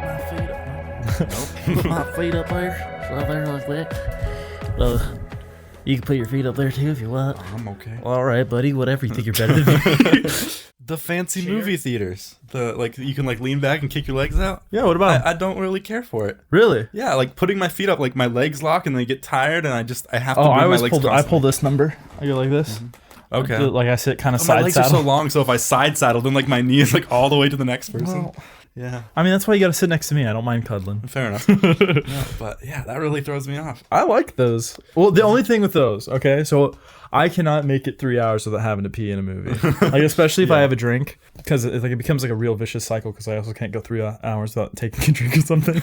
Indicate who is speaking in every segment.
Speaker 1: my feet up. Nope. Put my feet up there. So there like that. You can put your feet up there too if you want.
Speaker 2: I'm okay.
Speaker 1: All right, buddy. Whatever. You think you're better than me?
Speaker 2: The fancy movie theaters. You can lean back and kick your legs out.
Speaker 1: Yeah, what about
Speaker 2: I don't really care for it.
Speaker 1: Really?
Speaker 2: Yeah, putting my feet up, my legs lock and they get tired and I have to move my legs constantly.
Speaker 1: I pull this number. I go like this.
Speaker 2: Mm-hmm. Okay.
Speaker 1: Like I sit kind of side
Speaker 2: my legs
Speaker 1: saddle.
Speaker 2: are so long, so if I side saddle, then my knee is all the way to the next person.
Speaker 1: Well,
Speaker 2: yeah.
Speaker 1: I mean, that's why you got to sit next to me. I don't mind cuddling.
Speaker 2: Fair enough. Yeah, but yeah, that really throws me off.
Speaker 1: I like those. Well, the only thing with those, okay, so I cannot make it 3 hours without having to pee in a movie. Especially if I have a drink, because it becomes a real vicious cycle. Because I also can't go 3 hours without taking a drink or something.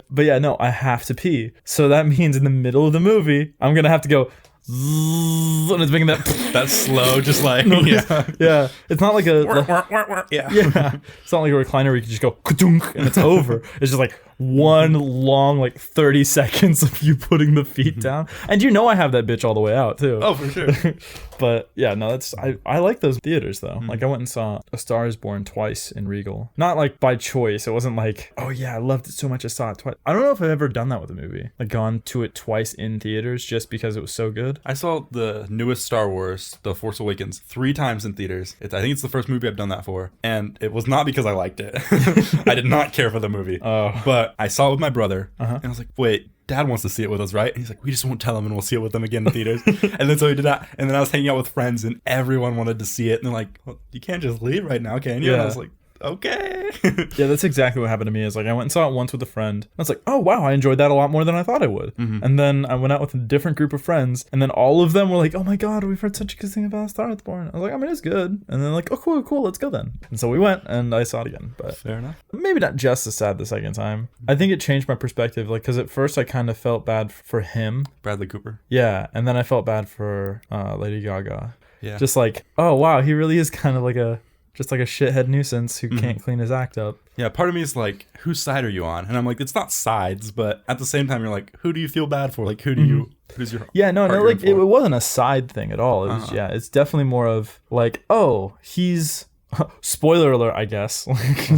Speaker 1: But yeah, no, I have to pee. So that means in the middle of the movie, I'm gonna have to go. And it's making that
Speaker 2: slow, just
Speaker 1: yeah. It's not like a
Speaker 2: yeah.
Speaker 1: It's not like a recliner where you can just go ka-dunk and it's over. It's just one long 30 seconds of you putting the feet down, and I have that bitch all the way out too.
Speaker 2: Oh, for sure.
Speaker 1: But yeah, no, I like those theaters though. I went and saw A Star Is Born twice in Regal, not by choice. It wasn't oh yeah, I loved it so much I saw it twice. I don't know if I've ever done that with a movie, gone to it twice in theaters just because it was so good.
Speaker 2: I saw the newest Star Wars, The Force Awakens, 3 times in theaters. I think it's the first movie I've done that for, and it was not because I liked it. I did not care for the movie, but I saw it with my brother, and I was like, wait, Dad wants to see it with us, right? And he's like, we just won't tell him and we'll see it with them again in theaters. And then so he did that, and then I was hanging out with friends and everyone wanted to see it, and they're like, well, you can't just leave right now, can you?
Speaker 1: Yeah.
Speaker 2: And I was like, okay.
Speaker 1: Yeah, that's exactly what happened to me. Is I went and saw it once with a friend. I was like, oh wow, I enjoyed that a lot more than I thought I would. And then I went out with a different group of friends, and then all of them were like, oh my god, we've heard such a good thing about Star Is Born. I was like, I mean, it's good. And then oh cool, let's go then. And so we went, and I saw it again. But
Speaker 2: fair enough.
Speaker 1: Maybe not just as sad the second time. I think it changed my perspective, because at first I kind of felt bad for him,
Speaker 2: Bradley Cooper.
Speaker 1: Yeah, and then I felt bad for Lady Gaga.
Speaker 2: Yeah.
Speaker 1: Just oh wow, he really is kind of a shithead nuisance who can't clean his act up.
Speaker 2: Yeah, part of me is whose side are you on? And I'm like, it's not sides, but at the same time, you're like, who do you feel bad for? Who's your
Speaker 1: Yeah, no, it wasn't a side thing at all. It was, it's definitely more of oh, he's, spoiler alert, I guess,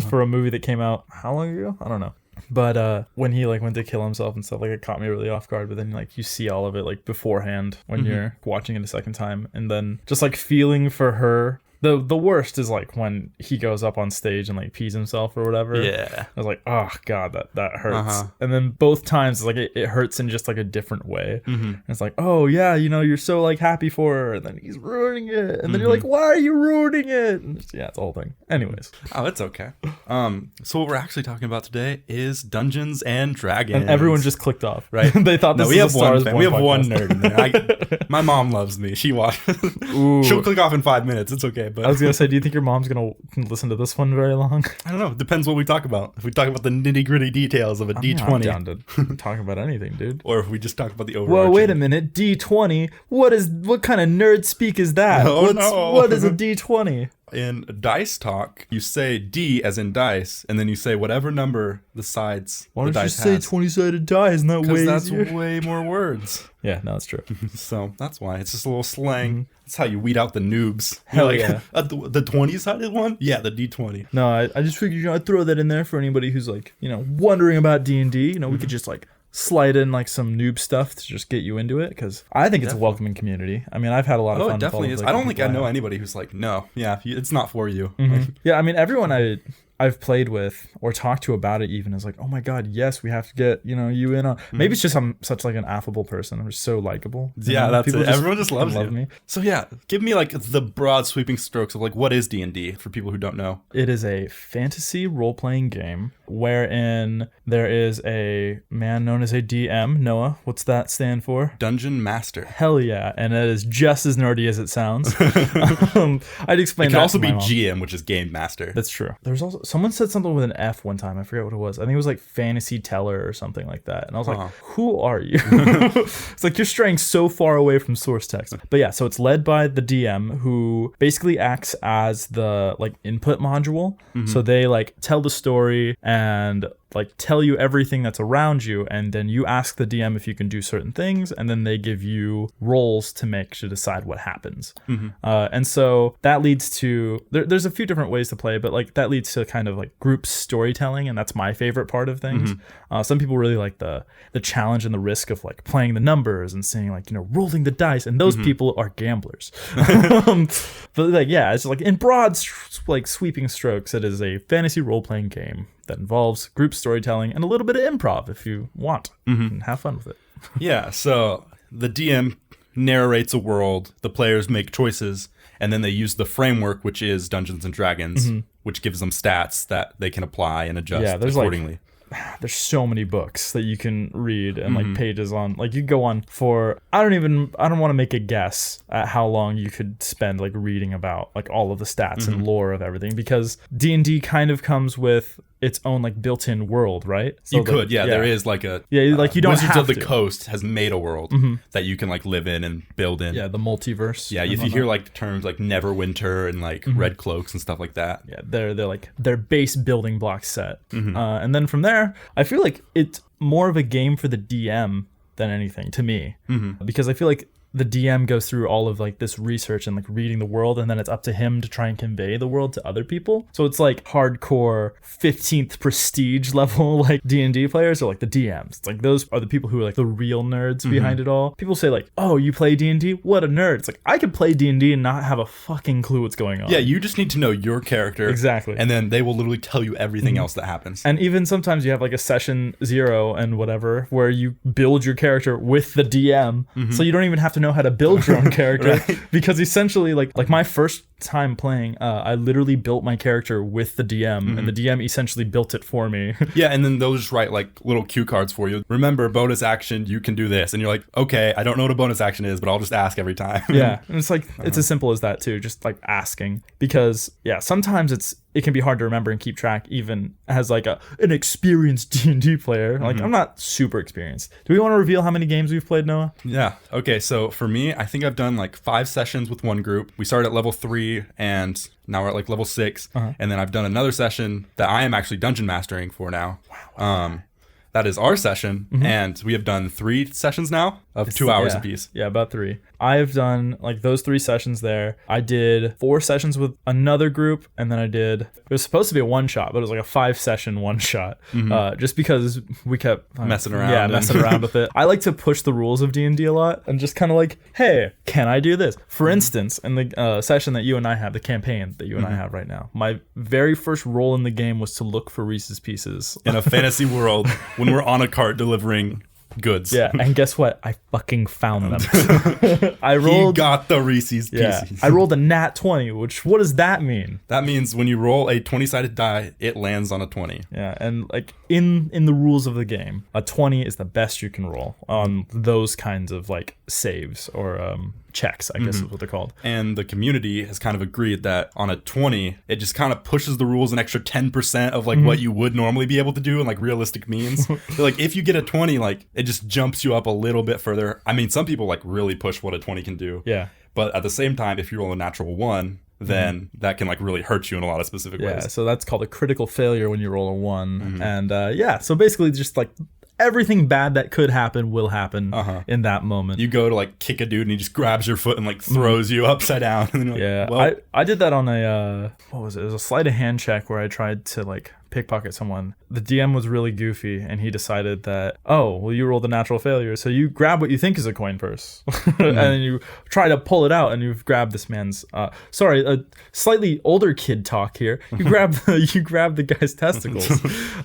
Speaker 1: for a movie that came out, how long ago? I don't know. But when he went to kill himself and stuff, it caught me really off guard. But then you see all of it beforehand when you're watching it a second time, and then just feeling for her. The worst is when he goes up on stage and pees himself or whatever.
Speaker 2: Yeah.
Speaker 1: I was like, oh god, that hurts. And then both times it hurts in just a different way. And it's oh yeah, you're so happy for her, and then he's ruining it, and then you're like, why are you ruining it? And it's the whole thing. Anyways.
Speaker 2: Oh, it's okay. So what we're actually talking about today is Dungeons and Dragons.
Speaker 1: And everyone just clicked off, right? They thought this was a Star Is Born
Speaker 2: We have
Speaker 1: podcast.
Speaker 2: one nerd in there. My mom loves me. She watches. She'll click off in 5 minutes. It's okay. But
Speaker 1: I was gonna say, do you think your mom's gonna listen to this one very long?
Speaker 2: I don't know. It depends what we talk about. If we talk about the nitty gritty details of a D20,
Speaker 1: I'm down to talk about anything, dude.
Speaker 2: Or if we just talk about the overarching.
Speaker 1: Well, wait a minute. D20. What kind of nerd speak is that? What is a D20?
Speaker 2: In dice talk, you say D as in dice, and then you say whatever number the sides
Speaker 1: Why
Speaker 2: the
Speaker 1: don't you
Speaker 2: dice
Speaker 1: say
Speaker 2: has.
Speaker 1: 20-sided die? Isn't that way
Speaker 2: Because
Speaker 1: easier?
Speaker 2: that's way more words.
Speaker 1: Yeah, no, it's true.
Speaker 2: So that's why. It's just a little slang. That's how you weed out the noobs.
Speaker 1: Hell yeah.
Speaker 2: The 20-sided one? Yeah, the D20.
Speaker 1: No, I just figured I'd throw that in there for anybody who's wondering about D&D. We could just slide in some noob stuff to just get you into it, because I think it's a welcoming community. I mean, I've had a lot of fun.
Speaker 2: Oh, it definitely is. I don't think I know anybody who's no, yeah, it's not for you.
Speaker 1: Yeah, I mean, everyone I've played with or talked to about it even is oh my god, yes, we have to get you in on. Maybe it's just I'm such an affable person. I'm just so likable.
Speaker 2: Yeah, that's
Speaker 1: people
Speaker 2: it. Everyone just loves you.
Speaker 1: me.
Speaker 2: So yeah, give me the broad sweeping strokes of what is D&D for people who don't know.
Speaker 1: It is a fantasy role-playing game wherein there is a man known as a DM. Noah, what's that stand for?
Speaker 2: Dungeon Master.
Speaker 1: Hell yeah, and it is just as nerdy as it sounds. I'd explain.
Speaker 2: It
Speaker 1: that
Speaker 2: can also
Speaker 1: to
Speaker 2: be
Speaker 1: my mom.
Speaker 2: GM, which is Game Master.
Speaker 1: That's true. There's also someone said something with an F one time. I forget what it was. I think it was fantasy teller or something like that. And I was like, who are you? It's you're straying so far away from source text. But yeah, so it's led by the DM, who basically acts as the input module. So they tell the story, and and like tell you everything that's around you, and then you ask the DM if you can do certain things, and then they give you rolls to decide what happens. And so that leads to there's a few different ways to play, but like that leads to kind of like group storytelling, and that's my favorite part of things. Some people really like the challenge and the risk of like playing the numbers and saying like, you know, rolling the dice, and those people are gamblers. But like, yeah, it's like in broad like sweeping strokes, it is a fantasy role-playing game that involves group storytelling and a little bit of improv if you want, and have fun with it.
Speaker 2: Yeah, so the DM narrates a world, the players make choices, and then they use the framework, which is Dungeons and Dragons, which gives them stats that they can apply and adjust accordingly.
Speaker 1: There's so many books that you can read and like pages on, like you go on for I don't want to make a guess at how long you could spend like reading about like all of the stats and lore of everything, because D&D kind of comes with its own like built-in world, right? So
Speaker 2: there is like a
Speaker 1: like you don't
Speaker 2: Wizards
Speaker 1: have
Speaker 2: of the
Speaker 1: to.
Speaker 2: Coast has made a world that you can like live in and build in.
Speaker 1: Yeah, the multiverse.
Speaker 2: Yeah, if you hear like terms like Neverwinter and like Red Cloaks and stuff like that.
Speaker 1: Yeah, they're like their base building block set, and then from there, I feel like it's more of a game for the DM than anything to me, because I feel like the DM goes through all of like this research and like reading the world, and then it's up to him to try and convey the world to other people. So it's like hardcore 15th prestige level like D&D players are like the DMs. It's like those are the people who are like the real nerds behind it all. People say like, oh, you play D&D? What a nerd. It's like, I could play D&D and not have a fucking clue what's going on.
Speaker 2: Yeah, you just need to know your character.
Speaker 1: Exactly.
Speaker 2: And then they will literally tell you everything else that happens.
Speaker 1: And even sometimes you have like a session 0 and whatever where you build your character with the DM, so you don't even have to know how to build your own character. Because essentially like my first time playing, I literally built my character with the DM, and the DM essentially built it for me.
Speaker 2: Yeah, and then they'll just write like little cue cards for you. Remember, bonus action, you can do this. And you're like, okay, I don't know what a bonus action is, but I'll just ask every time.
Speaker 1: Yeah, and it's like it's as simple as that too, just like asking. Because yeah, sometimes it can be hard to remember and keep track, even as like an experienced D&D player. Like I'm not super experienced. Do we want to reveal how many games we've played, Noah?
Speaker 2: Yeah. Okay. So for me, I think I've done like 5 sessions with one group. We started at level 3 and now we're at like level 6. And then I've done another session that I am actually dungeon mastering for now. Wow. That is our session, and we have done 3 sessions now of 2 hours apiece.
Speaker 1: Yeah, about 3. I've done like those 3 sessions there. I did 4 sessions with another group, and then it was supposed to be a one-shot, but it was like a 5-session one-shot, just because we kept
Speaker 2: messing around.
Speaker 1: Yeah, messing around with it. I like to push the rules of D&D a lot, and just kind of like, hey, can I do this? For instance, in the session that you and I have, the campaign that you and I have right now, my very first role in the game was to look for Reese's Pieces.
Speaker 2: In a fantasy world, when we're on a cart delivering goods.
Speaker 1: Yeah, and guess what? I fucking found them.
Speaker 2: He got the Reese's Pieces.
Speaker 1: Yeah, I rolled a nat 20, which, what does that mean?
Speaker 2: That means when you roll a 20-sided die, it lands on a 20.
Speaker 1: Yeah, and like in the rules of the game, a 20 is the best you can roll on those kinds of like saves or checks, I guess is what they're called.
Speaker 2: And the community has kind of agreed that on a 20, it just kind of pushes the rules an extra 10% of like what you would normally be able to do in like realistic means. Like if you get a 20, like it just jumps you up a little bit further. I mean, some people like really push what a 20 can do.
Speaker 1: Yeah.
Speaker 2: But at the same time, if you roll a natural 1, then that can like really hurt you in a lot of specific ways.
Speaker 1: Yeah, so that's called a critical failure when you roll a 1. And yeah, so basically just like everything bad that could happen will happen in that moment.
Speaker 2: You go to like kick a dude and he just grabs your foot and like throws you upside down. And then you're like, well.
Speaker 1: I did that on a what was it? It was a sleight of hand check where I tried to like pickpocket someone. The DM was really goofy, and he decided that, oh, well, you rolled a natural failure, so you grab what you think is a coin purse, and then you try to pull it out, and you've grabbed this man's sorry, a slightly older kid talk here. You grab the guy's testicles,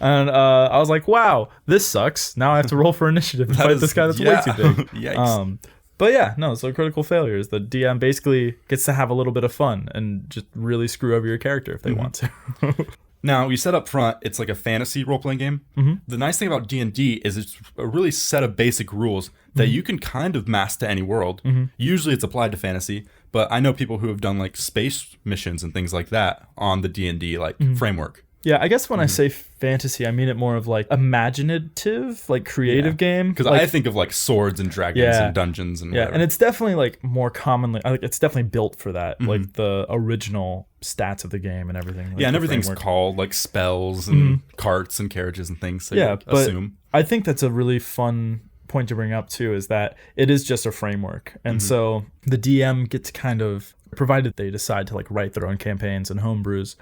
Speaker 1: and I was like, wow, this sucks. Now I have to roll for initiative to fight this guy that's way too big.
Speaker 2: Yikes.
Speaker 1: But yeah, no, so critical failures. The DM basically gets to have a little bit of fun and just really screw over your character if they want to.
Speaker 2: Now, you said up front, it's like a fantasy role-playing game. The nice thing about D&D is it's a really set of basic rules that you can kind of mask to any world. Usually it's applied to fantasy, but I know people who have done like space missions and things like that on the D&D like framework.
Speaker 1: Yeah, I guess when I say fantasy, I mean it more of like imaginative, like creative game.
Speaker 2: Because
Speaker 1: like,
Speaker 2: I think of like swords and dragons and dungeons and whatever.
Speaker 1: And it's definitely like more commonly, like it's definitely built for that, like the original stats of the game and everything. Like
Speaker 2: and everything's called like spells and carts and carriages and things. So you assume.
Speaker 1: I think that's a really fun point to bring up too, is that it is just a framework, and so the DM gets kind of, provided they decide to like write their own campaigns and homebrews,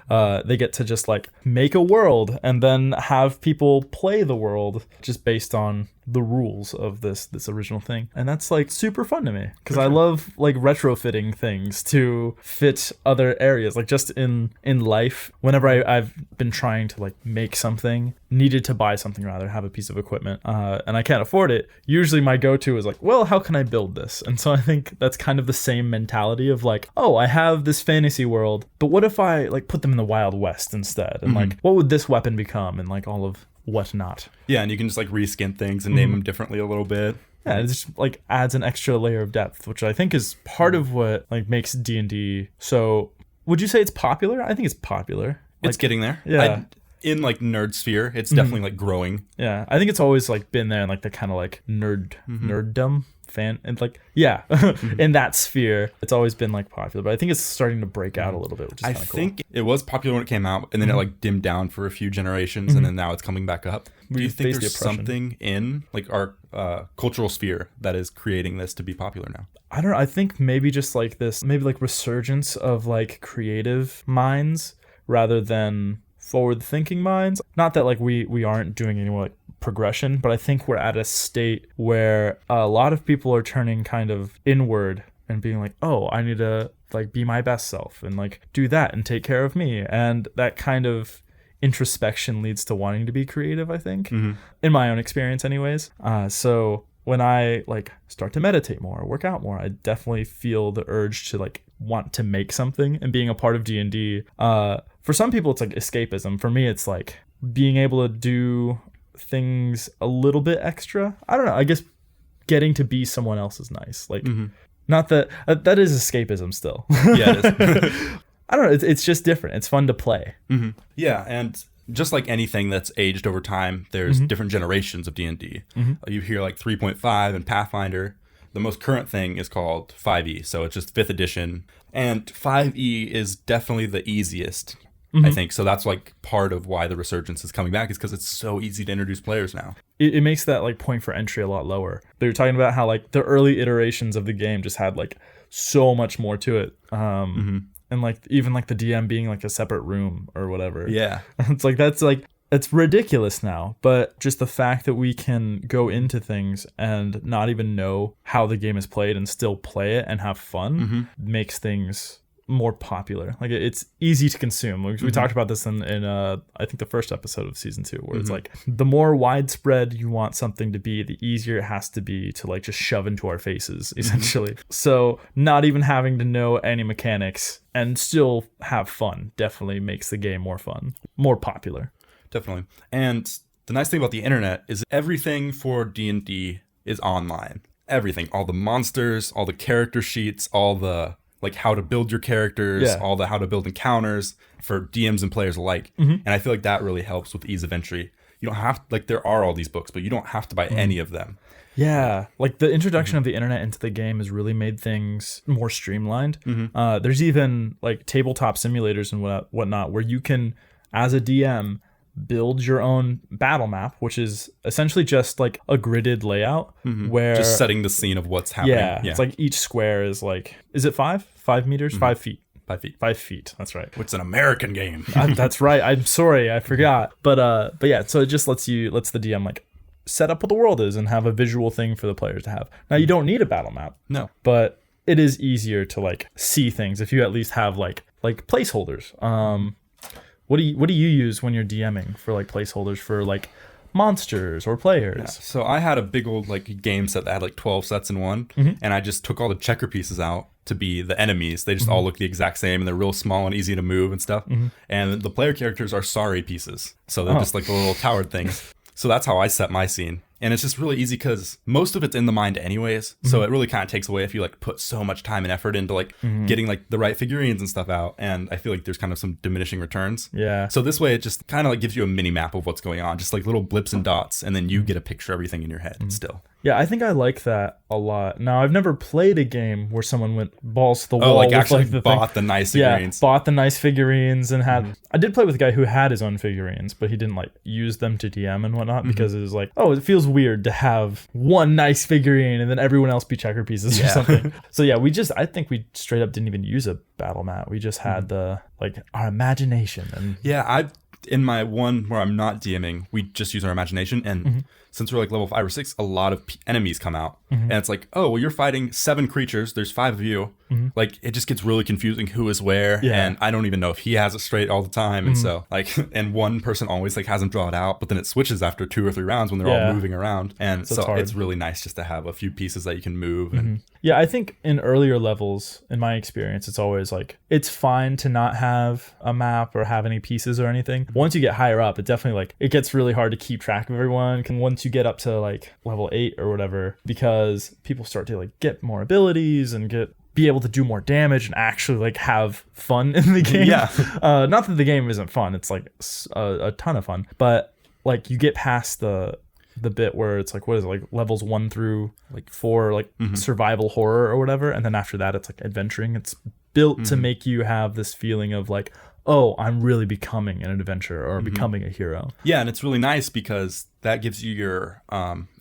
Speaker 1: they get to just like make a world and then have people play the world just based on the rules of this original thing. And that's like super fun to me, because I love like retrofitting things to fit other areas. Like just in life, whenever I've been trying to like make something, needed to buy something, rather have a piece of equipment, and I can't afford it, usually my go-to is like, well, how can I build this? And so I think that's kind of the same mentality of like, oh, I have this fantasy world, but what if I like put them in the Wild West instead? And like, what would this weapon become? And like all of whatnot.
Speaker 2: Yeah, and you can just like reskin things and name them differently a little bit.
Speaker 1: Yeah, it just like adds an extra layer of depth, which I think is part of what like makes D&D. So would you say it's popular? I think it's popular.
Speaker 2: It's getting there.
Speaker 1: Yeah.
Speaker 2: In like nerd sphere, it's definitely like growing.
Speaker 1: Yeah, I think it's always like been there in like the kind of like nerddom fan, and like in that sphere it's always been like popular, but I think it's starting to break out a little bit, which is kind of cool. I think
Speaker 2: it was popular when it came out, and then it like dimmed down for a few generations, and then now it's coming back up. Do you think there's something in like our cultural sphere that is creating this to be popular now?
Speaker 1: I don't know. I think maybe just like this, maybe like resurgence of like creative minds rather than forward-thinking minds. Not that like we aren't doing any more like progression, but I think we're at a state where a lot of people are turning kind of inward and being like, oh, I need to like be my best self and like do that and take care of me. And that kind of introspection leads to wanting to be creative, I think, in my own experience anyways. So when I like start to meditate more, work out more, I definitely feel the urge to like want to make something, and being a part of D&D. For some people, it's like escapism. For me, it's like being able to do things a little bit extra. I don't know. I guess getting to be someone else is nice. Like, not that that is escapism still.
Speaker 2: Yeah, it is.
Speaker 1: I don't know. It's just different. It's fun to play.
Speaker 2: Yeah, and just like anything that's aged over time, there's different generations of D&D. You hear like 3.5 and Pathfinder. The most current thing is called 5e, so it's just 5th edition. And 5e is definitely the easiest, I think. So that's like part of why the resurgence is coming back, is because it's so easy to introduce players now.
Speaker 1: It makes that like point for entry a lot lower. They were talking about how like the early iterations of the game just had like so much more to it. And like even like the DM being like a separate room or whatever.
Speaker 2: Yeah.
Speaker 1: It's like it's ridiculous now, but just the fact that we can go into things and not even know how the game is played and still play it and have fun makes things more popular. Like it's easy to consume. We talked about this in I think the first episode of season 2, where it's like the more widespread you want something to be, the easier it has to be to like just shove into our faces, essentially. So not even having to know any mechanics and still have fun definitely makes the game more fun, more popular.
Speaker 2: Definitely. And the nice thing about the internet is everything for D&D is online. Everything. All the monsters, all the character sheets, all the like how to build your characters, all the how to build encounters for DMs and players alike. And I feel like that really helps with ease of entry. You don't have, like, there are all these books, but you don't have to buy any of them.
Speaker 1: Yeah, like the introduction of the internet into the game has really made things more streamlined. There's even like tabletop simulators and whatnot where you can, as a DM, build your own battle map, which is essentially just like a gridded layout where
Speaker 2: just setting the scene of what's happening.
Speaker 1: Yeah, it's like each square is like, is it 5 meters? 5 feet.
Speaker 2: 5 feet.
Speaker 1: 5 feet. That's right.
Speaker 2: It's an American game.
Speaker 1: That's right. I'm sorry, I forgot. But yeah, so it just lets the DM like set up what the world is and have a visual thing for the players to have. Now you don't need a battle map.
Speaker 2: No.
Speaker 1: But it is easier to like see things if you at least have like placeholders. What do you use when you're DMing for like placeholders for like monsters or players?
Speaker 2: Yeah. So I had a big old like game set that had like 12 sets in one, and I just took all the checker pieces out to be the enemies. They just all look the exact same, and they're real small and easy to move and stuff. And the player characters are sorry pieces, so they're just like the little towered things. So that's how I set my scene. And it's just really easy because most of it's in the mind anyways. So it really kind of takes away if you like put so much time and effort into like getting like the right figurines and stuff out. And I feel like there's kind of some diminishing returns.
Speaker 1: Yeah.
Speaker 2: So this way it just kind of like gives you a mini map of what's going on, just like little blips and dots. And then you get a picture of everything in your head still.
Speaker 1: Yeah, I think I like that a lot. Now, I've never played a game where someone went balls to the wall.
Speaker 2: Like
Speaker 1: with,
Speaker 2: actually
Speaker 1: like,
Speaker 2: bought the nice figurines.
Speaker 1: Yeah, bought the nice figurines and had... I did play with a guy who had his own figurines, but he didn't like use them to DM and whatnot because it was like, oh, it feels weird to have one nice figurine and then everyone else be checker pieces or something. So yeah, I think we straight up didn't even use a battle mat. We just had the like our imagination. And
Speaker 2: yeah, in my one where I'm not DMing, we just use our imagination. And since we're like level 5 or 6, a lot of enemies come out. And it's like, oh, well, you're fighting 7 creatures. There's 5 of you. Like, it just gets really confusing who is where. Yeah. And I don't even know if he has it straight all the time. And so, like, and one person always like has him draw it out, but then it switches after 2 or 3 rounds when they're all moving around. And so it's really nice just to have a few pieces that you can move. And
Speaker 1: yeah, I think in earlier levels, in my experience, it's always like, it's fine to not have a map or have any pieces or anything. Once you get higher up, it definitely like, it gets really hard to keep track of everyone. Once you get up to like level 8 or whatever, because people start to like get more abilities and be able to do more damage and actually like have fun in the game.
Speaker 2: Yeah.
Speaker 1: Not that the game isn't fun. It's like a ton of fun, but like you get past the bit where it's like, what is it, like levels 1 through like 4, like survival horror or whatever. And then after that, it's like adventuring. It's built to make you have this feeling of like, oh, I'm really becoming an adventurer or becoming a hero.
Speaker 2: Yeah, and it's really nice because that gives you your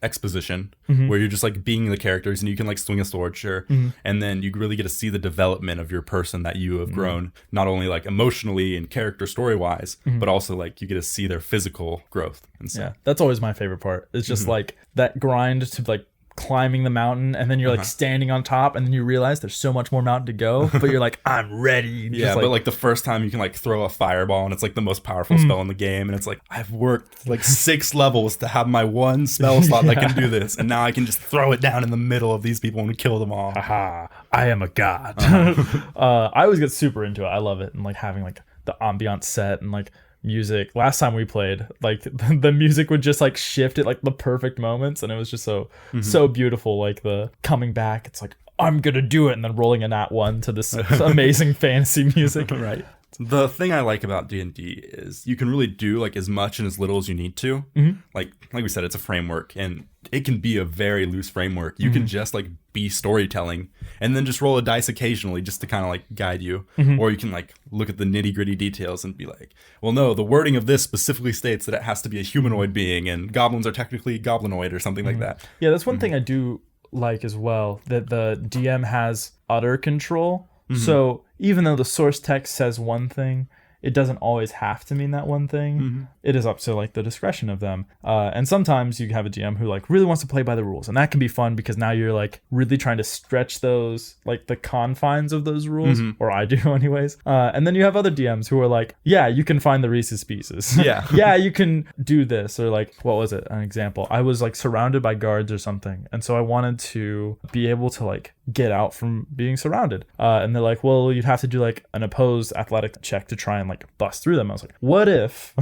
Speaker 2: exposition where you're just like being the characters and you can like swing a sword, sure. And then you really get to see the development of your person that you have grown, not only like emotionally and character story-wise, but also like you get to see their physical growth. And so,
Speaker 1: yeah, that's always my favorite part. It's just like that grind to like climbing the mountain and then you're like standing on top and then you realize there's so much more mountain to go, but you're like, I'm ready.
Speaker 2: Yeah, but like the first time you can like throw a fireball and it's like the most powerful spell in the game, and it's like, I've worked like 6 levels to have my one spell slot that can do this, and now I can just throw it down in the middle of these people and kill them all.
Speaker 1: Haha, I am a god. I always get super into it. I love it, and like having like the ambiance set and like music. Last time we played, like the music would just like shift at like the perfect moments, and it was just so beautiful. Like the coming back, it's like, I'm gonna do it, and then rolling a nat 1 to this amazing fantasy music.
Speaker 2: Right. The thing I like about D&D is you can really do like as much and as little as you need to. Like we said, it's a framework, and it can be a very loose framework. You can just like be storytelling and then just roll a dice occasionally just to kind of like guide you. Or you can like look at the nitty gritty details and be like, well, no, the wording of this specifically states that it has to be a humanoid being and goblins are technically goblinoid or something like that.
Speaker 1: Yeah, that's one thing I do like as well, that the DM has utter control. So even though the source text says one thing, it doesn't always have to mean that one thing. It is up to like the discretion of them. And sometimes you have a DM who like really wants to play by the rules, and that can be fun because now you're like really trying to stretch those, like the confines of those rules, or I do anyways. And then you have other DMs who are like, yeah, you can find the Reese's Pieces.
Speaker 2: Yeah.
Speaker 1: Yeah, you can do this. Or like, what was it? An example. I was like surrounded by guards or something. And so I wanted to be able to like get out from being surrounded. And they're like, well, you'd have to do like an opposed athletic check to try and like bust through them. I was like, what if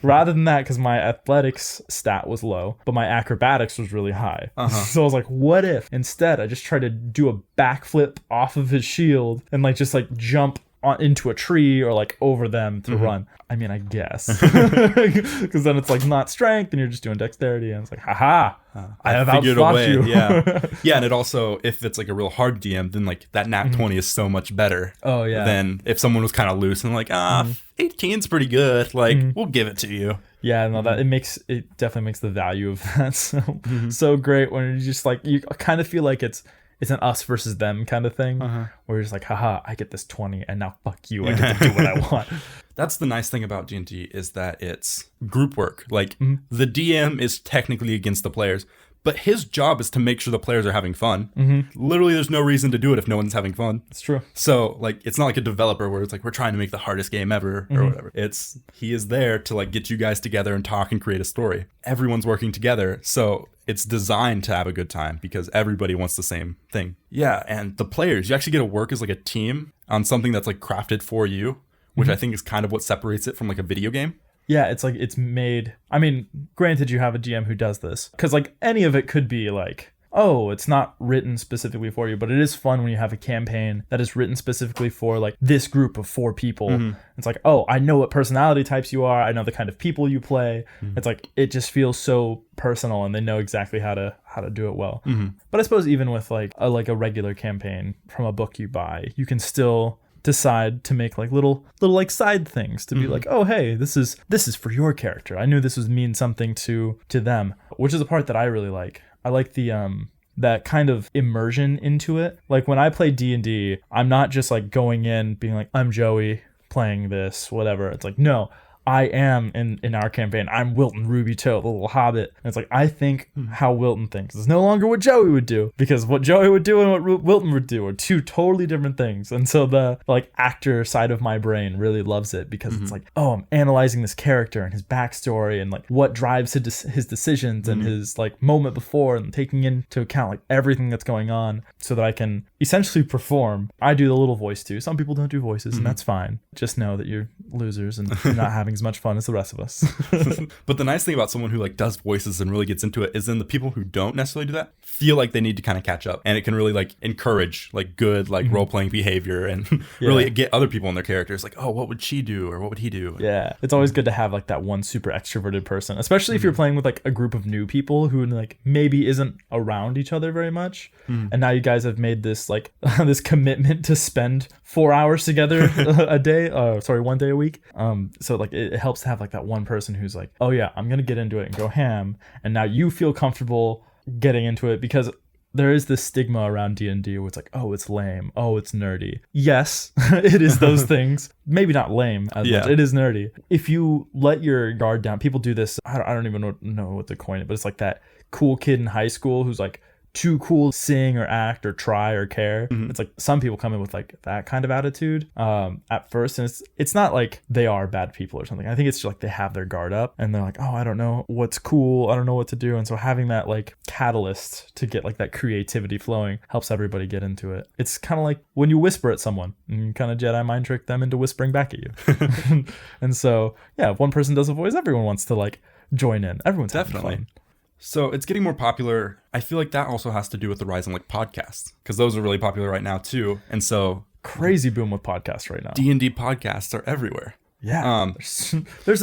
Speaker 1: rather than that, because my athletics stat was low, but my acrobatics was really high. So I was like, what if instead I just try to do a backflip off of his shield and like just like jump into a tree or like over them to run. I mean, I guess because then it's like not strength and you're just doing dexterity, and it's like, haha, I have outfought you.
Speaker 2: Yeah, and it also, if it's like a real hard DM, then like that nat 20 is so much better.
Speaker 1: Oh yeah.
Speaker 2: Than if someone was kind of loose and like 18's pretty good, like we'll give it to you.
Speaker 1: Yeah, no, that it definitely makes the value of that so great when you just like, you kind of feel like it's an us versus them kind of thing, where you're just like, haha, I get this 20 and now fuck you, I get to do what I want.
Speaker 2: That's the nice thing about D&D is that it's group work. Like the DM is technically against the players, but his job is to make sure the players are having fun. Literally, there's no reason to do it if no one's having fun.
Speaker 1: It's true.
Speaker 2: So like, it's not like a developer where it's like, we're trying to make the hardest game ever or whatever. He is there to like get you guys together and talk and create a story. Everyone's working together. So it's designed to have a good time because everybody wants the same thing. Yeah, and the players, you actually get to work as like a team on something that's like crafted for you, which I think is kind of what separates it from like a video game.
Speaker 1: yeah, it's like it's made. I mean, granted, you have a GM who does this because like any of it could be like, oh, it's not written specifically for you, but it is fun when you have a campaign that is written specifically for like this group of 4 people. It's like, oh, I know what personality types you are. I know the kind of people you play. It's like, it just feels so personal and they know exactly how to do it well. But I suppose even with like a regular campaign from a book you buy, you can still decide to make like little like side things to be like, oh, hey, this is for your character. I knew this would mean something to them, which is a part that I really like. I like the that kind of immersion into it. Like when I play D&D, I'm not just like going in being like, I'm Joey playing this, whatever. It's like, no, I am in our campaign. I'm Wilton Rubytoe, the little hobbit. And it's like, I think how Wilton thinks. It's no longer what Joey would do, because what Joey would do and what Wilton would do are 2 totally different things. And so the like actor side of my brain really loves it because it's like, oh, I'm analyzing this character and his backstory and like what drives his decisions and his like moment before, and taking into account like everything that's going on so that I can essentially perform. I do the little voice too. Some people don't do voices and that's fine. Just know that you're losers and you're not having as much fun as the rest of us.
Speaker 2: But the nice thing about someone who like does voices and really gets into it is then the people who don't necessarily do that feel like they need to kind of catch up, and it can really like encourage like good like role-playing behavior and really get other people in their characters like, oh, what would she do or what would he do?
Speaker 1: Yeah, it's always good to have like that one super extroverted person, especially if you're playing with like a group of new people who like maybe isn't around each other very much, and now you guys have made this like this commitment to spend 4 hours together a day, 1 day a week. So like it helps to have like that one person who's like, oh yeah, I'm gonna get into it and go ham, and now you feel comfortable getting into it, because there is this stigma around D&D where it's like, oh, it's lame, oh, it's nerdy. Yes, it is those things. Maybe not lame as much. It is nerdy. If you let your guard down, people do this. I don't even know what to coin it, but it's like that cool kid in high school who's like too cool to sing or act or try or care. It's like some people come in with like that kind of attitude at first, and it's not like they are bad people or something. I think it's just like they have their guard up and they're like, oh, I don't know what's cool, I don't know what to do. And so having that like catalyst to get like that creativity flowing helps everybody get into it. It's kind of like when you whisper at someone and you kind of Jedi mind trick them into whispering back at you. And so yeah, if one person does a voice, everyone wants to like join in. Everyone's definitely having fun.
Speaker 2: So it's getting more popular. I feel like that also has to do with the rise in like podcasts, because those are really popular right now too. And so
Speaker 1: crazy boom with podcasts right now.
Speaker 2: D&D podcasts are everywhere.
Speaker 1: Yeah.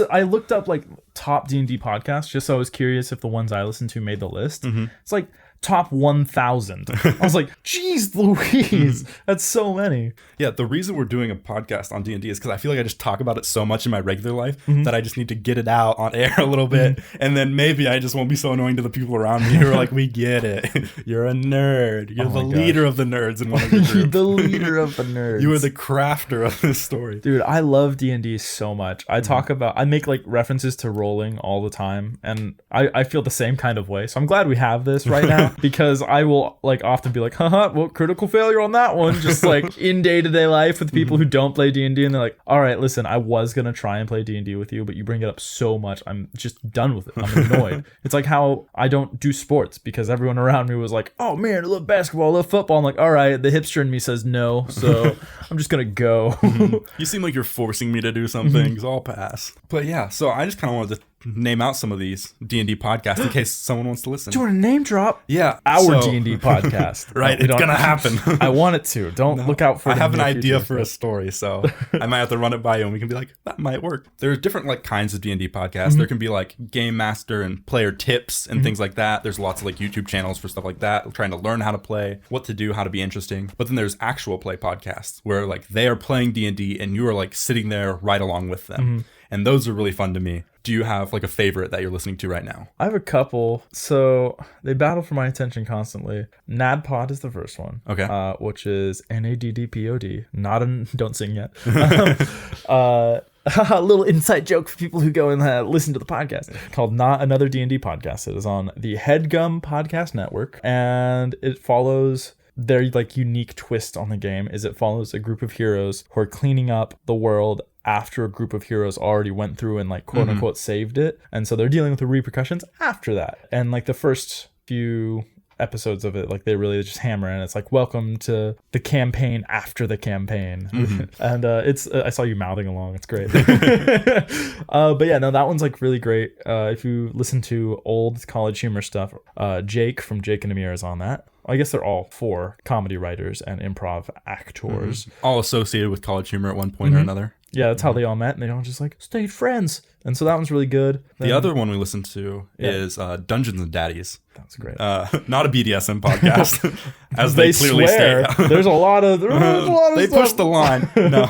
Speaker 1: I looked up like top D&D podcasts just so I was curious if the ones I listened to made the list. It's like top 1,000. I was like, geez Louise, that's so many.
Speaker 2: Yeah, the reason we're doing a podcast on D&D is because I feel like I just talk about it so much in my regular life that I just need to get it out on air a little bit, and then maybe I just won't be so annoying to the people around me who are like, we get it. You're a nerd. You're the leader of the nerds in one of your groups.
Speaker 1: The leader of the nerds.
Speaker 2: You are the crafter of this story.
Speaker 1: Dude, I love D&D so much. I make like references to rolling all the time, and I feel the same kind of way. So I'm glad we have this right now. Because I will like often be like, haha, well, critical failure on that one, just like in day-to-day life with people who don't play D&D, and they're like, all right, listen, I was gonna try and play D&D with you, but you bring it up so much, I'm just done with it. I'm annoyed. It's like how I don't do sports because everyone around me was like, oh man, I love basketball, I love football. I'm like, all right, the hipster in me says no, so I'm just gonna go.
Speaker 2: You seem like you're forcing me to do some things. I'll pass. But yeah, so I just kind of wanted to name out some of these D&D podcasts in case someone wants to listen.
Speaker 1: Do you want to name drop?
Speaker 2: Yeah.
Speaker 1: Our D&D podcast.
Speaker 2: Right, it's going to happen.
Speaker 1: I want it to. Don't look out for it.
Speaker 2: I have an idea for a story, so I might have to run it by you and we can be like, that might work. There's different like kinds of D&D podcasts. There can be like game master and player tips and things like that. There's lots of like YouTube channels for stuff like that, trying to learn how to play, what to do, how to be interesting. But then there's actual play podcasts where like they are playing D&D and you are like sitting there right along with them. And those are really fun to me. Do you have like a favorite that you're listening to right now?
Speaker 1: I have a couple. So they battle for my attention constantly. NADPOD is the first one.
Speaker 2: Okay.
Speaker 1: Which is NADDPOD. Don't sing yet. A little inside joke for people who go and listen to the podcast, called Not Another D&D Podcast. It is on the Headgum Podcast Network, and it follows their like unique twist on the game is it follows a group of heroes who are cleaning up the world after a group of heroes already went through and like quote unquote saved it, and so they're dealing with the repercussions after that. And like the first few episodes of it, like they really just hammer in. It's like, welcome to the campaign after the campaign. And it's I saw you mouthing along. It's great. But yeah, no, that one's like really great. If you listen to old College Humor stuff, Jake from Jake and Amir is on that. I guess they're all 4 comedy writers and improv actors.
Speaker 2: All associated with College Humor at one point or another.
Speaker 1: Yeah, that's how they all met, and they all just like stayed friends. And so that one's really good.
Speaker 2: The other one we listened to is Dungeons and Daddies.
Speaker 1: That's great.
Speaker 2: Not a BDSM podcast, as
Speaker 1: they
Speaker 2: clearly
Speaker 1: swear.
Speaker 2: state.
Speaker 1: There's a lot of
Speaker 2: They
Speaker 1: stuff.
Speaker 2: push the line. No,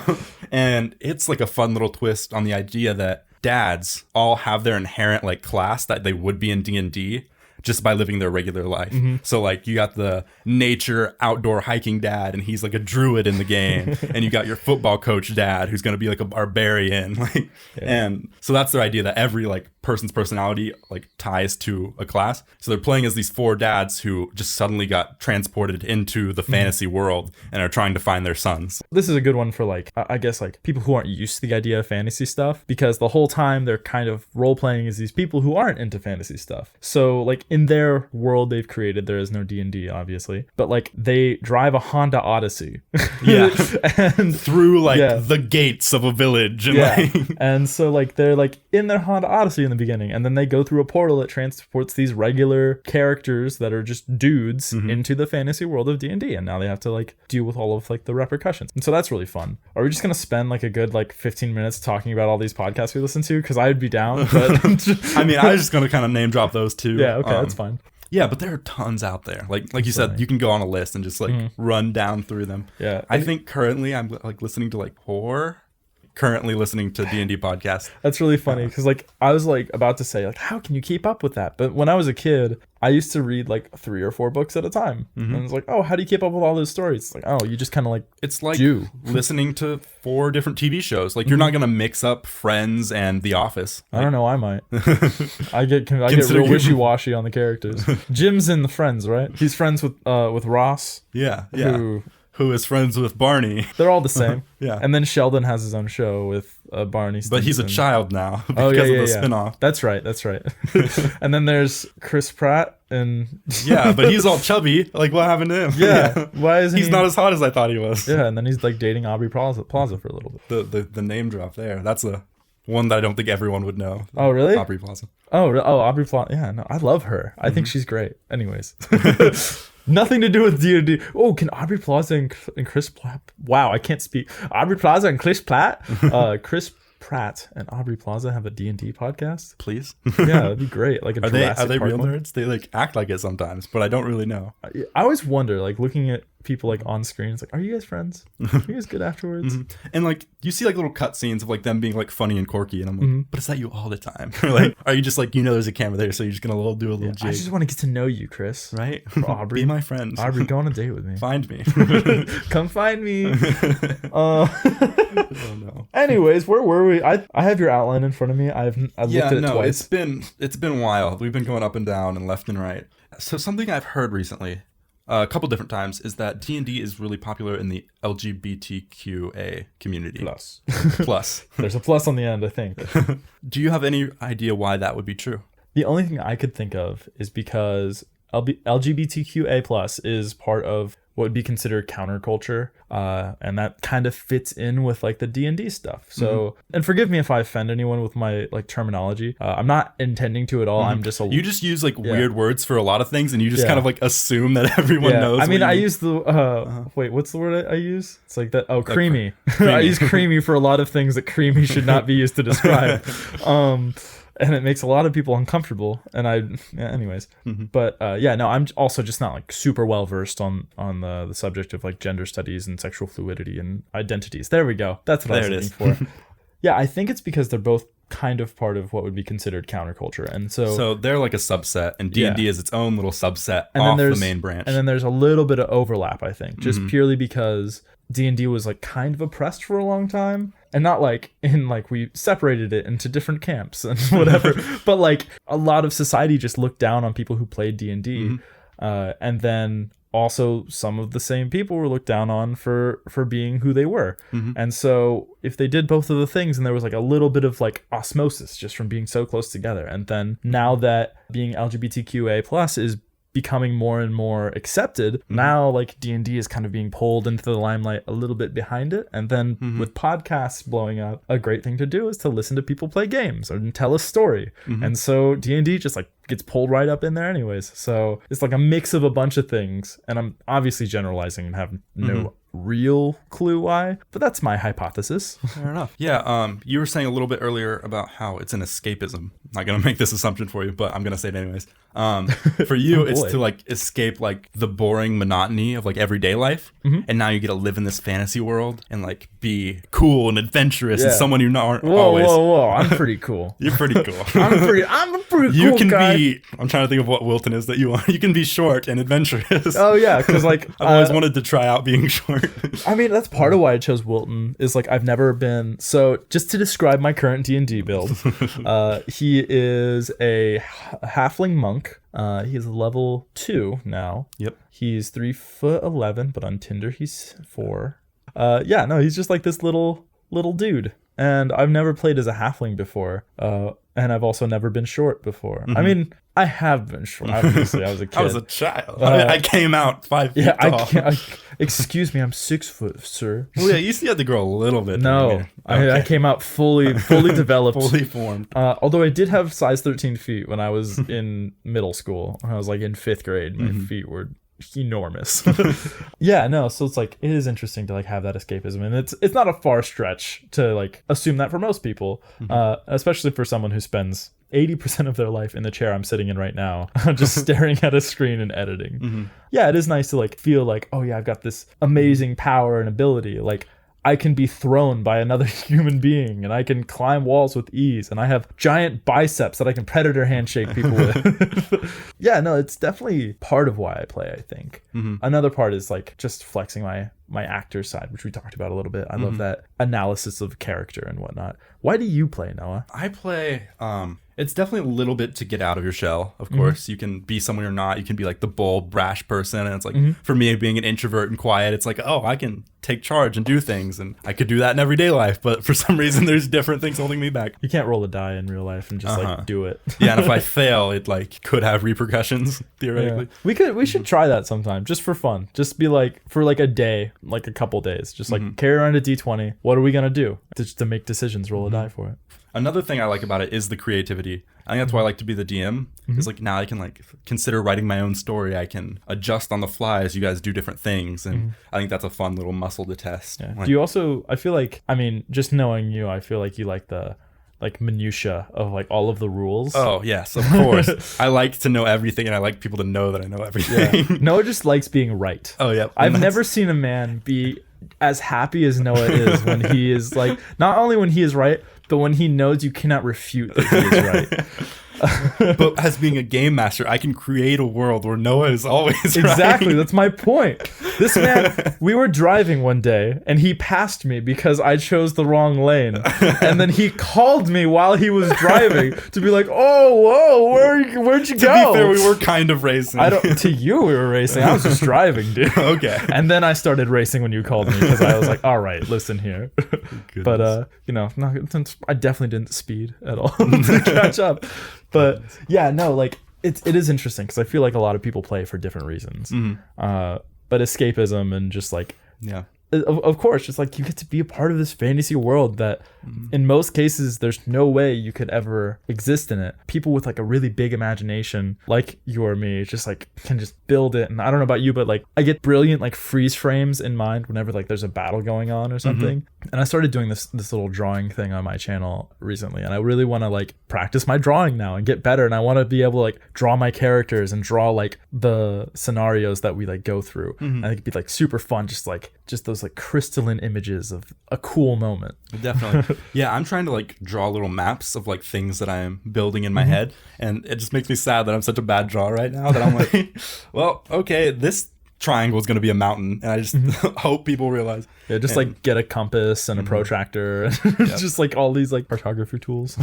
Speaker 2: and it's like a fun little twist on the idea that dads all have their inherent like class that they would be in D&D. Just by living their regular life. So like you got the nature outdoor hiking dad, and he's like a druid in the game, and you got your football coach dad who's gonna be like a barbarian, like, and so that's their idea that every like person's personality like ties to a class. So they're playing as these 4 dads who just suddenly got transported into the fantasy world and are trying to find their sons.
Speaker 1: This is a good one for like, I guess like people who aren't used to the idea of fantasy stuff, because the whole time they're kind of role playing as these people who aren't into fantasy stuff. So like in their world they've created, there is no D&D obviously, but like they drive a Honda Odyssey. And
Speaker 2: through like the gates of a village. And like
Speaker 1: and so like they're like in their Honda Odyssey in the beginning, and then they go through a portal that transports these regular characters that are just dudes into the fantasy world of D&D, and now they have to like deal with all of like the repercussions. And so that's really fun. Are we just gonna spend like a good like 15 minutes talking about all these podcasts we listen to? Because I'd be down, but
Speaker 2: I mean, I was just gonna kind of name drop those 2.
Speaker 1: Yeah, okay, that's fine.
Speaker 2: Yeah, but there are tons out there. Like you said, you can go on a list and just like run down through them.
Speaker 1: Yeah.
Speaker 2: I think currently I'm like listening to like 4. Currently listening to D&D podcasts.
Speaker 1: That's really funny because like I was like about to say like, how can you keep up with that? But when I was a kid, I used to read like 3 or 4 books at a time. And it's like, oh, how do you keep up with all those stories? It's like, oh, you just kind of like
Speaker 2: it's like listening to 4 different TV shows. Like you're not gonna mix up Friends and The Office. Like,
Speaker 1: I don't know. I might. I get real wishy-washy on the characters. Jim's in the Friends, right? He's friends with Ross.
Speaker 2: Yeah. Who is friends with Barney.
Speaker 1: They're all the same.
Speaker 2: Yeah.
Speaker 1: And then Sheldon has his own show with Barney Stinson.
Speaker 2: But he's a child now because of the spinoff.
Speaker 1: That's right. And then there's Chris Pratt and...
Speaker 2: Yeah, but he's all chubby. Like, what happened to him?
Speaker 1: Yeah. Why isn't
Speaker 2: he's not as hot as I thought he was.
Speaker 1: Yeah, and then he's like dating Aubrey Plaza for a little bit.
Speaker 2: The name drop there. That's a one that I don't think everyone would know.
Speaker 1: Oh, really?
Speaker 2: Aubrey Plaza.
Speaker 1: Oh, Aubrey Plaza. Yeah, no, I love her. I think she's great. Anyways. Nothing to do with D&D. Oh, can Aubrey Plaza and Chris Pratt... Wow, I can't speak. Aubrey Plaza and Chris Pratt? Chris Pratt and Aubrey Plaza have a D&D podcast?
Speaker 2: Please?
Speaker 1: Yeah, that'd be great. Like a
Speaker 2: Are they real nerds? They like act like it sometimes, but I don't really know.
Speaker 1: I always wonder, like looking at people like on screen, it's like, are you guys friends? Are you guys good afterwards?
Speaker 2: And like you see like little cut scenes of like them being like funny and quirky, and I'm like, but is that you all the time? Or like, are you just like, there's a camera there, so you're just gonna do a little jig?
Speaker 1: I just want to get to know you, Chris.
Speaker 2: Right?
Speaker 1: Aubrey,
Speaker 2: be my friend.
Speaker 1: Aubrey, go on a date with me.
Speaker 2: Find me.
Speaker 1: Come find me.
Speaker 2: Oh no.
Speaker 1: Anyways, where were we? I have your outline in front of me. I've looked at it twice.
Speaker 2: It's been wild. We've been going up and down and left and right. So something I've heard recently, a couple different times, is that D&D is really popular in the LGBTQA community. Plus. There's
Speaker 1: a plus on the end, I think.
Speaker 2: Do you have any idea why that would be true?
Speaker 1: The only thing I could think of is because LGBTQA plus is part of what would be considered counterculture, and that kind of fits in with like the D&D stuff. So, and forgive me if I offend anyone with my like terminology. I'm not intending to at all. I'm just
Speaker 2: you just use like weird words for a lot of things, and you just kind of like assume that everyone knows.
Speaker 1: I mean, I use the wait, what's the word I use? It's like that. Oh, creamy. I use creamy for a lot of things that creamy should not be used to describe. And it makes a lot of people uncomfortable. And anyways. But no, I'm also just not like super well versed on the subject of like gender studies and sexual fluidity and identities. There we go. That's what I was looking for. Yeah, I think it's because they're both kind of part of what would be considered counterculture, and so
Speaker 2: they're like a subset, and D&D is its own little subset off the main branch.
Speaker 1: And then there's a little bit of overlap, I think, just purely because D&D was like kind of oppressed for a long time, and not like in like we separated it into different camps and whatever, but like a lot of society just looked down on people who played D&D, and then also some of the same people were looked down on for being who they were. And so if they did both of the things, and there was like a little bit of like osmosis just from being so close together, and then now that being LGBTQA plus is becoming more and more accepted, now like D&D is kind of being pulled into the limelight a little bit behind it. And then with podcasts blowing up, a great thing to do is to listen to people play games or tell a story. And so D&D just like gets pulled right up in there anyways. So it's like a mix of a bunch of things. And I'm obviously generalizing and have no real clue why, but that's my hypothesis.
Speaker 2: Fair enough. Yeah, you were saying a little bit earlier about how it's an escapism. I'm not gonna make this assumption for you, but I'm gonna say it anyways. For you, it's to like escape like the boring monotony of like everyday life, and now you get to live in this fantasy world and like be cool and adventurous and someone you aren't always.
Speaker 1: Whoa! I'm pretty cool.
Speaker 2: You're pretty cool.
Speaker 1: I'm a pretty
Speaker 2: You
Speaker 1: cool
Speaker 2: can
Speaker 1: guy.
Speaker 2: be. I'm trying to think of what Wilton is that you are. You can be short and adventurous.
Speaker 1: Oh yeah, because like
Speaker 2: I've always wanted to try out being short.
Speaker 1: I mean, that's part of why I chose Wilton, is like I've never been. So just to describe my current D&D build, he is a halfling monk. He is level 2 now.
Speaker 2: Yep.
Speaker 1: He's 3'11", but on Tinder he's 4. Yeah, no, he's just like this little dude. And I've never played as a halfling before. And I've also never been short before. I mean, I have been short. Obviously, I was a kid.
Speaker 2: I was a child. I came out 5 feet tall.
Speaker 1: Excuse me, I'm 6 foot, sir.
Speaker 2: Well, yeah, you had to grow a little bit.
Speaker 1: No, I came out fully developed.
Speaker 2: Fully formed.
Speaker 1: Although I did have size 13 feet when I was in middle school. When I was like in 5th grade. My feet were enormous. Yeah, no, so it's like it is interesting to like have that escapism, and it's not a far stretch to like assume that for most people, especially for someone who spends 80% of their life in the chair I'm sitting in right now, just staring at a screen and editing. Yeah, it is nice to like feel like, oh yeah, I've got this amazing power and ability. Like I can be thrown by another human being, and I can climb walls with ease, and I have giant biceps that I can predator handshake people with. Yeah, no, it's definitely part of why I play, I think. Another part is like just flexing my actor side, which we talked about a little bit. I love that analysis of character and whatnot. Why do you play, Noah?
Speaker 2: I play it's definitely a little bit to get out of your shell, of course. You can be someone you're not. You can be like the bold, brash person. And it's like, for me, being an introvert and quiet, it's like, oh, I can take charge and do things. And I could do that in everyday life. But for some reason, there's different things holding me back.
Speaker 1: You can't roll a die in real life and just like do it.
Speaker 2: Yeah, and if I fail, it like could have repercussions, theoretically.
Speaker 1: Yeah. We should try that sometime, just for fun. Just be like, for like a day, like a couple days, just like carry around a D20. What are we going to do? Just to make decisions, roll a die for it.
Speaker 2: Another thing I like about it is the creativity. I think that's why I like to be the DM. Is like now I can like consider writing my own story. I can adjust on the fly as you guys do different things, and I think that's a fun little muscle to test.
Speaker 1: Yeah.
Speaker 2: Like,
Speaker 1: do you also? I feel like, I mean, just knowing you, I feel like you like the like minutia of like all of the rules.
Speaker 2: Oh yes, of course. I like to know everything, and I like people to know that I know everything.
Speaker 1: Yeah. Noah just likes being right.
Speaker 2: Oh yeah.
Speaker 1: I've never seen a man be as happy as Noah is when he is like, not only when he is right, but when he knows you cannot refute that he is right.
Speaker 2: But as being a game master, I can create a world where Noah is always right.
Speaker 1: Exactly, that's my point. This man, we were driving one day, and he passed me because I chose the wrong lane. And then he called me while he was driving to be like, "Oh, whoa, where'd you go?"
Speaker 2: To be fair, we were kind of racing.
Speaker 1: To you, we were racing. I was just driving, dude.
Speaker 2: Okay.
Speaker 1: And then I started racing when you called me because I was like, "All right, listen here." But you know, I definitely didn't speed at all to catch up. But yeah, no, like it is interesting because I feel like a lot of people play for different reasons. But escapism and just like,
Speaker 2: yeah,
Speaker 1: of course, just like you get to be a part of this fantasy world that in most cases there's no way you could ever exist in it. People with like a really big imagination like you or me just like can just build it. And I don't know about you, but like I get brilliant like freeze frames in mind whenever like there's a battle going on or something. And I started doing this little drawing thing on my channel recently, and I really want to like practice my drawing now and get better. And I want to be able to like draw my characters and draw like the scenarios that we like go through. I think it'd be like super fun, just those like crystalline images of a cool moment.
Speaker 2: Definitely. Yeah, I'm trying to like draw little maps of like things that I am building in my head, and it just makes me sad that I'm such a bad drawer right now that I'm like, well, okay, this triangle is going to be a mountain, and I just hope people realize.
Speaker 1: Yeah, just like get a compass and a protractor and just like all these like cartography tools.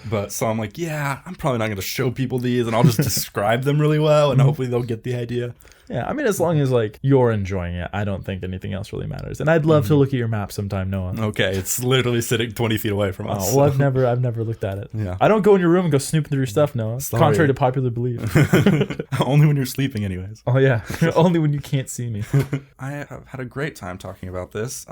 Speaker 2: But so I'm like, yeah, I'm probably not going to show people these, and I'll just describe them really well, and hopefully they'll get the idea.
Speaker 1: Yeah, I mean, as long as like you're enjoying it, I don't think anything else really matters. And I'd love to look at your map sometime, Noah.
Speaker 2: Okay, it's literally sitting 20 feet away from us.
Speaker 1: Oh, well, I've never looked at it.
Speaker 2: Yeah.
Speaker 1: I don't go in your room and go snooping through your stuff, Noah.
Speaker 2: Sorry.
Speaker 1: Contrary to popular belief.
Speaker 2: Only when you're sleeping, anyways.
Speaker 1: Oh yeah, only when you can't see me.
Speaker 2: I have had a great time talking about this.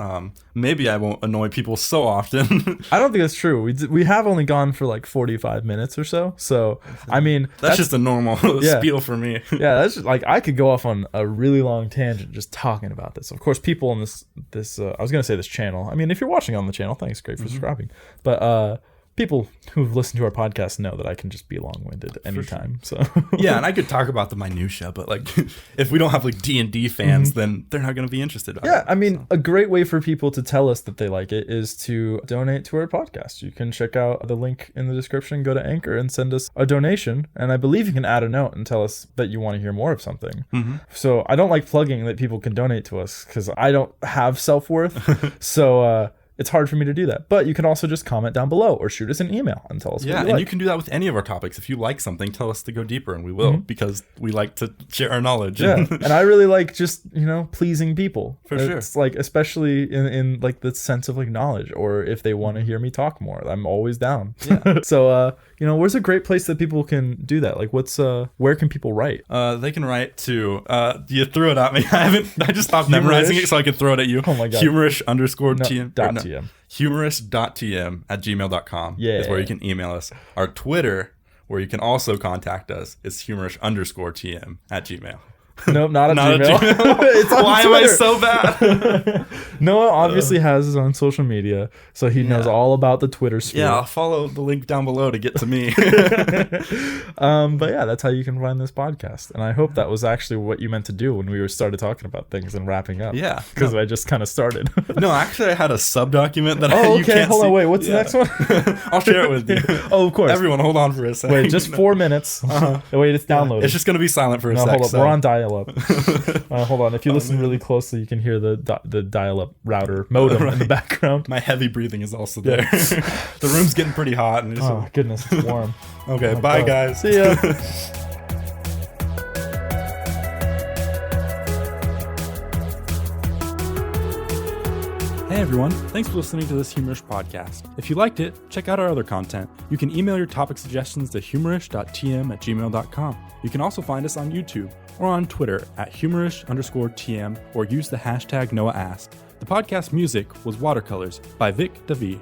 Speaker 2: Maybe I won't annoy people so often.
Speaker 1: I don't think that's true. We have only gone for like 45 minutes or so. So I mean,
Speaker 2: that's just a normal spiel for me.
Speaker 1: Yeah, that's just, like I could go off on a really long tangent just talking about this. Of course, people on this I was gonna say this channel. I mean, if you're watching on the channel, thanks, great for subscribing. But people who've listened to our podcast know that I can just be long-winded anytime.
Speaker 2: Sure.
Speaker 1: So
Speaker 2: yeah, and I could talk about the minutia, but like if we don't have like D&D fans, then they're not going to be interested.
Speaker 1: Yeah, I mean, a great way for people to tell us that they like it is to donate to our podcast. You can check out the link in the description, go to Anchor and send us a donation. And I believe you can add a note and tell us that you want to hear more of something. So I don't like plugging that people can donate to us because I don't have self-worth. So it's hard for me to do that. But you can also just comment down below or shoot us an email and tell us what you like.
Speaker 2: You can do that with any of our topics. If you like something, tell us to go deeper, and we will, because we like to share our knowledge.
Speaker 1: Yeah, and I really like just, pleasing people.
Speaker 2: For sure.
Speaker 1: It's like, especially in like the sense of like knowledge, or if they want to hear me talk more, I'm always down. Yeah. So, where's a great place that people can do that? Like, where can people write?
Speaker 2: They can write to, you threw it at me. I just stopped memorizing it so I could throw it at you.
Speaker 1: Oh my God.
Speaker 2: Humorish_TM. Humorish.tm@gmail.com is where you can email us. Our Twitter, where you can also contact us, is humorish_TM@gmail.
Speaker 1: Nope, not Gmail. It's on
Speaker 2: Why
Speaker 1: Twitter.
Speaker 2: am I so bad?
Speaker 1: Noah obviously has his own social media, so he knows all about the Twitter sphere.
Speaker 2: Yeah, I'll follow the link down below to get to me.
Speaker 1: But yeah, that's how you can find this podcast. And I hope that was actually what you meant to do when we started talking about things and wrapping up.
Speaker 2: Yeah.
Speaker 1: Because I just kind of started.
Speaker 2: No, actually, I had a sub-document that you
Speaker 1: okay,
Speaker 2: can't
Speaker 1: hold
Speaker 2: see.
Speaker 1: on, wait, what's the next one?
Speaker 2: I'll share it with you.
Speaker 1: Oh, of course.
Speaker 2: Everyone, hold on for a second.
Speaker 1: Wait, just 4 minutes. Wait, it's downloading.
Speaker 2: It's just going to be silent for a second.
Speaker 1: Hold up, we're on dial-up. Hold on. If you listen really closely, you can hear the dial-up router modem in the background.
Speaker 2: My heavy breathing is also there. The room's getting pretty hot. And
Speaker 1: oh, goodness, it's warm.
Speaker 2: Okay, bye, guys.
Speaker 1: See ya.
Speaker 2: Hey everyone, thanks for listening to this Humorish podcast. If you liked it, check out our other content. You can email your topic suggestions to humorish.tm@gmail.com. You can also find us on YouTube or on Twitter at humorish_TM or use the hashtag NoahAsked. The podcast music was Watercolors by Vic DeVee.